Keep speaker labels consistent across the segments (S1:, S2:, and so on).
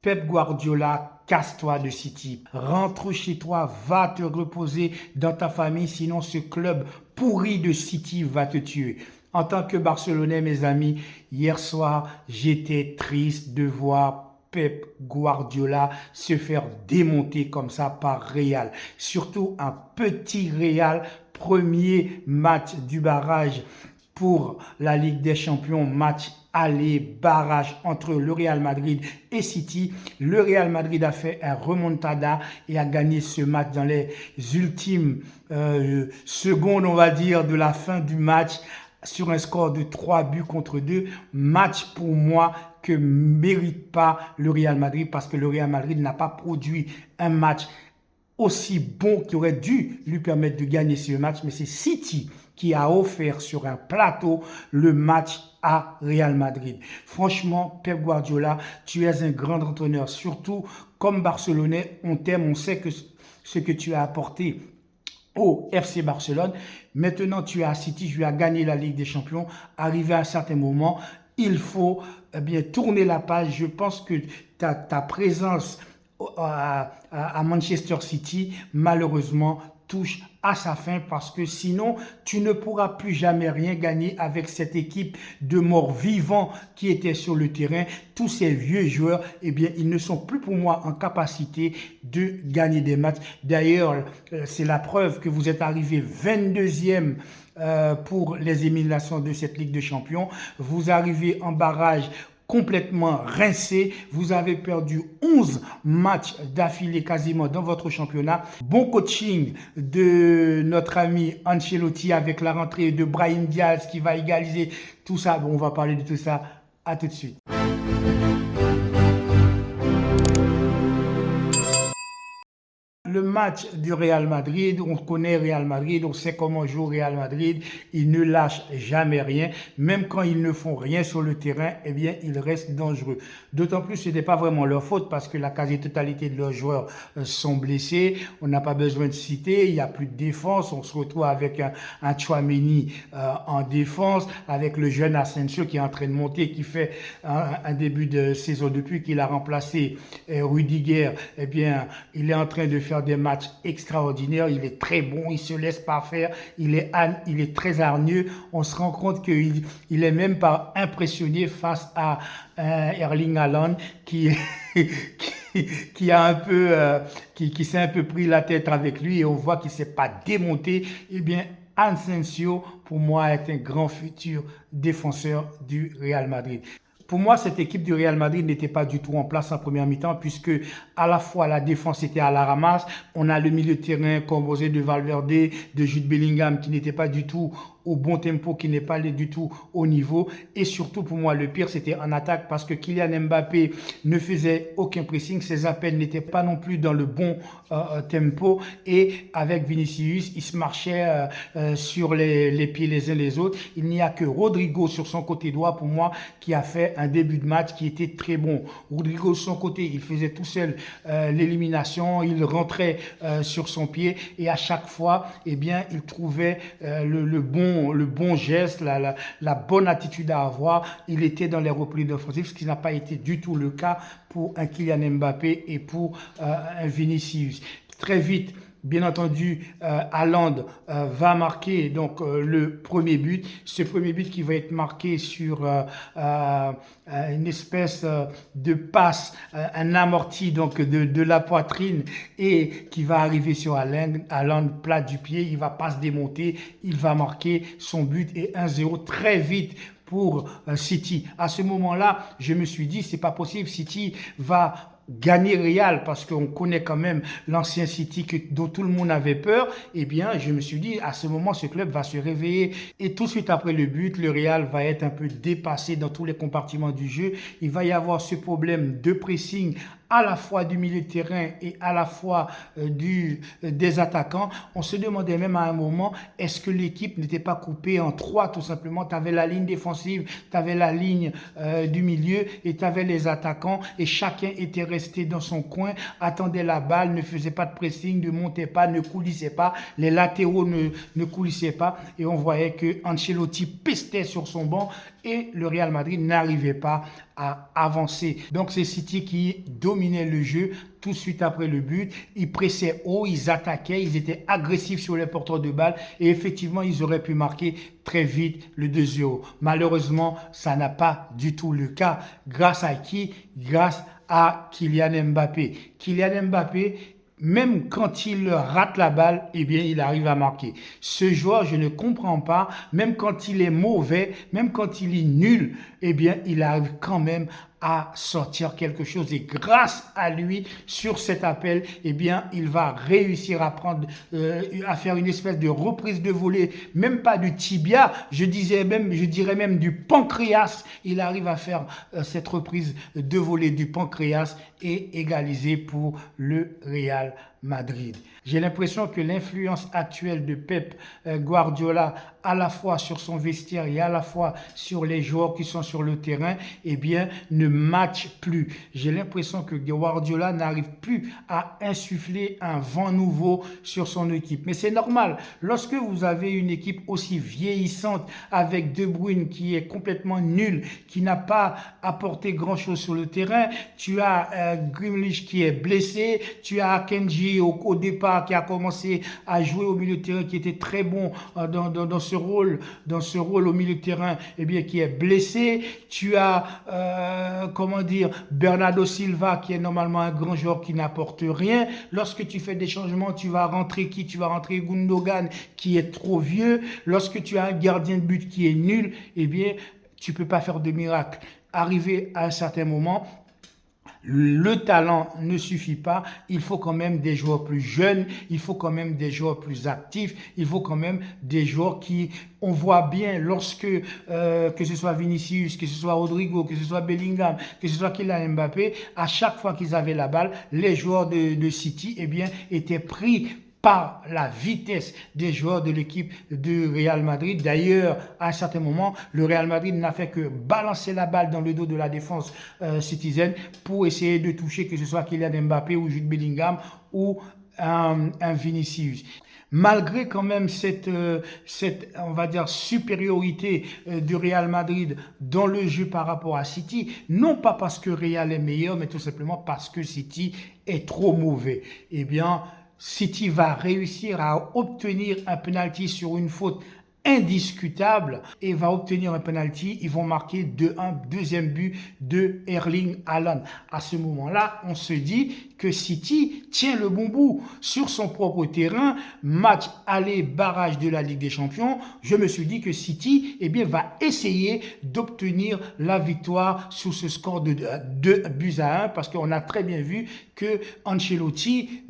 S1: Pep Guardiola, casse-toi de City. Rentre chez toi, va te reposer dans ta famille, sinon ce club pourri de City va te tuer. En tant que Barcelonais, mes amis, hier soir, j'étais triste de voir Pep Guardiola se faire démonter comme ça par Real. Surtout un petit Real, premier match du barrage pour la Ligue des Champions, match aller, barrage entre le Real Madrid et City. Le Real Madrid a fait un remontada et a gagné ce match dans les ultimes secondes, on va dire, de la fin du match sur un score de 3 buts contre 2. Match pour moi que mérite pas le Real Madrid parce que le Real Madrid n'a pas produit un match aussi bon qui aurait dû lui permettre de gagner ce match, mais c'est City qui a offert sur un plateau le match à Real Madrid. Franchement, Pep Guardiola, tu es un grand entraîneur. Surtout, comme Barcelonais, on t'aime, on sait que ce que tu as apporté au FC Barcelone. Maintenant, tu es à City, tu as gagné la Ligue des Champions. Arrivé à un certain moment, il faut bien tourner la page. Je pense que ta présence à Manchester City, malheureusement, touche à sa fin parce que sinon, tu ne pourras plus jamais rien gagner avec cette équipe de morts vivants qui était sur le terrain. Tous ces vieux joueurs, eh bien, ils ne sont plus pour moi en capacité de gagner des matchs. D'ailleurs, c'est la preuve que vous êtes arrivé 22e pour les éliminations de cette Ligue des Champions. Vous arrivez en barrage complètement rincé, vous avez perdu 11 matchs d'affilée quasiment dans votre championnat. Bon coaching de notre ami Ancelotti avec la rentrée de Brahim Diaz qui va égaliser tout ça. Bon, on va parler de tout ça. À tout de suite. Le match du Real Madrid, on connaît Real Madrid, on sait comment joue Real Madrid, ils ne lâchent jamais rien, même quand ils ne font rien sur le terrain, eh bien ils restent dangereux. D'autant plus ce n'est pas vraiment leur faute parce que la quasi-totalité de leurs joueurs sont blessés, on n'a pas besoin de citer, il n'y a plus de défense, on se retrouve avec un Tchouaméni en défense, avec le jeune Asensio qui est en train de monter, qui fait un début de saison depuis qu'il a remplacé Rudiger, eh bien il est en train de faire des matchs extraordinaires, il est très bon, il se laisse pas faire, il est très hargneux. On se rend compte qu'il est même pas impressionné face à Erling Haaland qui a un peu qui s'est un peu pris la tête avec lui et on voit qu'il s'est pas démonté. Eh bien, Asensio pour moi est un grand futur défenseur du Real Madrid. Pour moi, cette équipe du Real Madrid n'était pas du tout en place en première mi-temps puisque à la fois la défense était à la ramasse, on a le milieu de terrain composé de Valverde, de Jude Bellingham qui n'était pas du tout au bon tempo, qui n'est pas allé du tout au niveau. Et surtout, pour moi, le pire, c'était en attaque parce que Kylian Mbappé ne faisait aucun pressing. Ses appels n'étaient pas non plus dans le bon tempo. Et avec Vinicius, il se marchait sur les pieds les uns les autres. Il n'y a que Rodrigo sur son côté droit, pour moi, qui a fait un début de match qui était très bon. Rodrigo, sur son côté, il faisait tout seul l'élimination. Il rentrait sur son pied et à chaque fois, eh bien, il trouvait le bon geste, la bonne attitude à avoir. Il était dans les replis offensifs, ce qui n'a pas été du tout le cas pour un Kylian Mbappé et pour un Vinicius. Très vite, bien entendu, Haaland va marquer donc le premier but. Ce premier but qui va être marqué sur une espèce de passe, un amorti donc de la poitrine et qui va arriver sur Haaland plat du pied. Il va pas se démonter, il va marquer son but et 1-0 très vite pour City. À ce moment-là, je me suis dit, c'est pas possible, City va gagner Real parce qu'on connaît quand même l'ancien City dont tout le monde avait peur. Eh bien, je me suis dit, à ce moment, ce club va se réveiller et tout de suite après le but, le Real va être un peu dépassé dans tous les compartiments du jeu. Il va y avoir ce problème de pressing à la fois du milieu de terrain et à la fois des attaquants. On se demandait même à un moment, est-ce que l'équipe n'était pas coupée en trois tout simplement? Tu avais la ligne défensive, tu avais la ligne du milieu et tu avais les attaquants et chacun était resté dans son coin, attendait la balle, ne faisait pas de pressing, ne montait pas, ne coulissait pas, les latéraux ne coulissaient pas et on voyait que Ancelotti pestait sur son banc et le Real Madrid n'arrivait pas à avancer. Donc c'est City qui dominait le jeu tout de suite après le but. Ils pressaient haut, ils attaquaient, ils étaient agressifs sur les porteurs de balles et effectivement, ils auraient pu marquer très vite le 2-0. Malheureusement, ça n'a pas du tout le cas. Grâce à qui? Grâce à Kylian Mbappé. Kylian Mbappé, même quand il rate la balle, eh bien, il arrive à marquer. Ce joueur, je ne comprends pas, même quand il est mauvais, même quand il est nul, eh bien, il arrive quand même à sortir quelque chose. Et grâce à lui, sur cet appel, eh bien, il va réussir à à faire une espèce de reprise de volée, même pas du tibia, je dirais même du pancréas. Il arrive à faire cette reprise de volée du pancréas et égaliser pour le Real Madrid. J'ai l'impression que l'influence actuelle de Pep Guardiola, à la fois sur son vestiaire et à la fois sur les joueurs qui sont sur le terrain, eh bien, ne match plus. J'ai l'impression que Guardiola n'arrive plus à insuffler un vent nouveau sur son équipe. Mais c'est normal. Lorsque vous avez une équipe aussi vieillissante avec De Bruyne qui est complètement nul, qui n'a pas apporté grand-chose sur le terrain, tu as Grealish qui est blessé, tu as Akanji au départ qui a commencé à jouer au milieu de terrain, qui était très bon dans ce rôle au milieu de terrain, eh bien, qui est blessé. Tu as, Bernardo Silva, qui est normalement un grand joueur qui n'apporte rien. Lorsque tu fais des changements, tu vas rentrer qui? Tu vas rentrer Gundogan, qui est trop vieux. Lorsque tu as un gardien de but qui est nul, eh bien, tu peux pas faire de miracle. Arrivé à un certain moment, le talent ne suffit pas, il faut quand même des joueurs plus jeunes, il faut quand même des joueurs plus actifs, il faut quand même des joueurs qui, on voit bien lorsque, que ce soit Vinicius, que ce soit Rodrigo, que ce soit Bellingham, que ce soit Kylian Mbappé, à chaque fois qu'ils avaient la balle, les joueurs de City, eh bien, étaient pris par la vitesse des joueurs de l'équipe du Real Madrid. D'ailleurs, à un certain moment, le Real Madrid n'a fait que balancer la balle dans le dos de la défense citizen pour essayer de toucher que ce soit Kylian Mbappé ou Jude Bellingham ou un Vinicius. Malgré quand même cette, on va dire, supériorité du Real Madrid dans le jeu par rapport à City, non pas parce que Real est meilleur, mais tout simplement parce que City est trop mauvais. Eh bien, City va réussir à obtenir un penalty sur une faute indiscutable et va obtenir un penalty. Ils vont marquer 2-1, deuxième but de Erling Haaland. À ce moment-là, on se dit que City tient le bon bout sur son propre terrain. Match aller barrage de la Ligue des Champions. Je me suis dit que City, eh bien, va essayer d'obtenir la victoire sur ce score de 2-1 parce qu'on a très bien vu que Ancelotti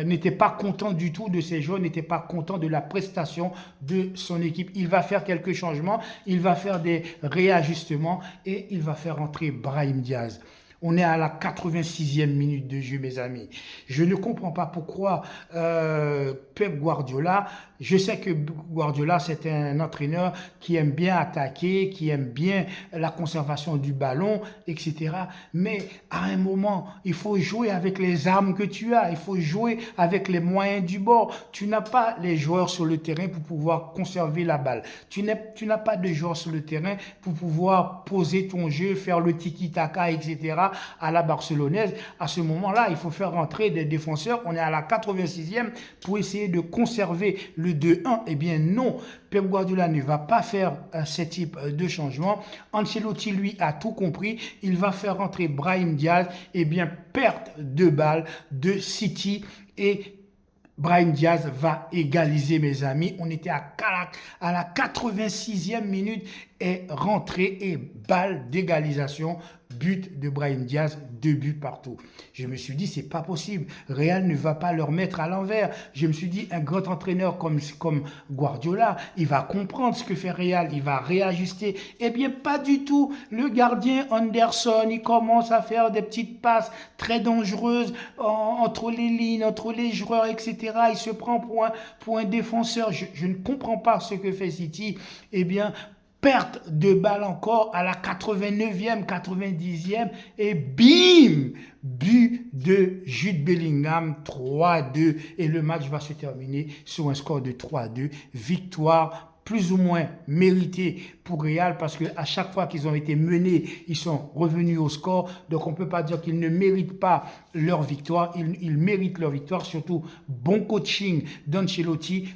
S1: n'était pas content du tout de ses joueurs, n'était pas content de la prestation de son équipe. Il va faire quelques changements, il va faire des réajustements et il va faire entrer Brahim Diaz. On est à la 86e minute de jeu, mes amis. Je ne comprends pas pourquoi Pep Guardiola, je sais que Guardiola, c'est un entraîneur qui aime bien attaquer, qui aime bien la conservation du ballon, etc. Mais à un moment, il faut jouer avec les armes que tu as. Il faut jouer avec les moyens du bord. Tu n'as pas les joueurs sur le terrain pour pouvoir conserver la balle. Tu n'as pas de joueurs sur le terrain pour pouvoir poser ton jeu, faire le tiki-taka, etc. à la barcelonaise. À ce moment-là, il faut faire rentrer des défenseurs. On est à la 86e pour essayer de conserver le 2-1. Eh bien non, Pep Guardiola ne va pas faire ce type de changement. Ancelotti, lui, a tout compris. Il va faire rentrer Brahim Diaz. Eh bien, perte de balle de City et Brahim Diaz va égaliser, mes amis. On était à la 86e minute et rentrée et balle d'égalisation. But de Brahim Diaz, 2 buts partout. Je me suis dit, c'est pas possible. Real ne va pas leur mettre à l'envers. Je me suis dit, un grand entraîneur comme Guardiola, il va comprendre ce que fait Real, il va réajuster. Eh bien, pas du tout. Le gardien Anderson, il commence à faire des petites passes très dangereuses entre les lignes, entre les joueurs, etc. Il se prend pour un défenseur. Je ne comprends pas ce que fait City. Eh bien, perte de balle encore à la 89e, 90e et bim, but de Jude Bellingham, 3-2 et le match va se terminer sur un score de 3-2, victoire plus ou moins mérité pour Real parce qu'à chaque fois qu'ils ont été menés, ils sont revenus au score. Donc on ne peut pas dire qu'ils ne méritent pas leur victoire. Ils méritent leur victoire, surtout bon coaching d'Ancelotti.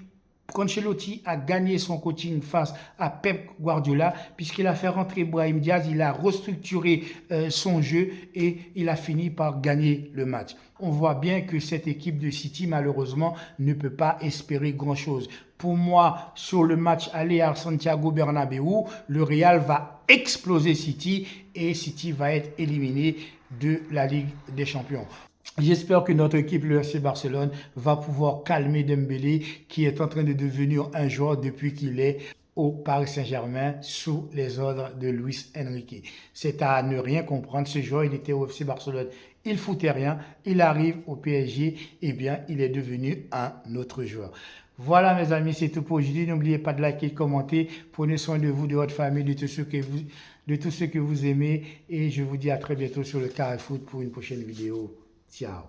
S1: Ancelotti a gagné son coaching face à Pep Guardiola puisqu'il a fait rentrer Brahim Diaz, il a restructuré son jeu et il a fini par gagner le match. On voit bien que cette équipe de City, malheureusement, ne peut pas espérer grand-chose. Pour moi, sur le match aller à Santiago Bernabéu, le Real va exploser City et City va être éliminé de la Ligue des Champions. J'espère que notre équipe, le FC Barcelone, va pouvoir calmer Dembélé, qui est en train de devenir un joueur depuis qu'il est au Paris Saint-Germain sous les ordres de Luis Enrique. C'est à ne rien comprendre. Ce joueur, il était au FC Barcelone. Il foutait rien. Il arrive au PSG. Eh bien, il est devenu un autre joueur. Voilà mes amis, c'est tout pour aujourd'hui. N'oubliez pas de liker, de commenter. Prenez soin de vous, de votre famille, de tous ceux que vous aimez. Et je vous dis à très bientôt sur le Carré Foot pour une prochaine vidéo. Ciao.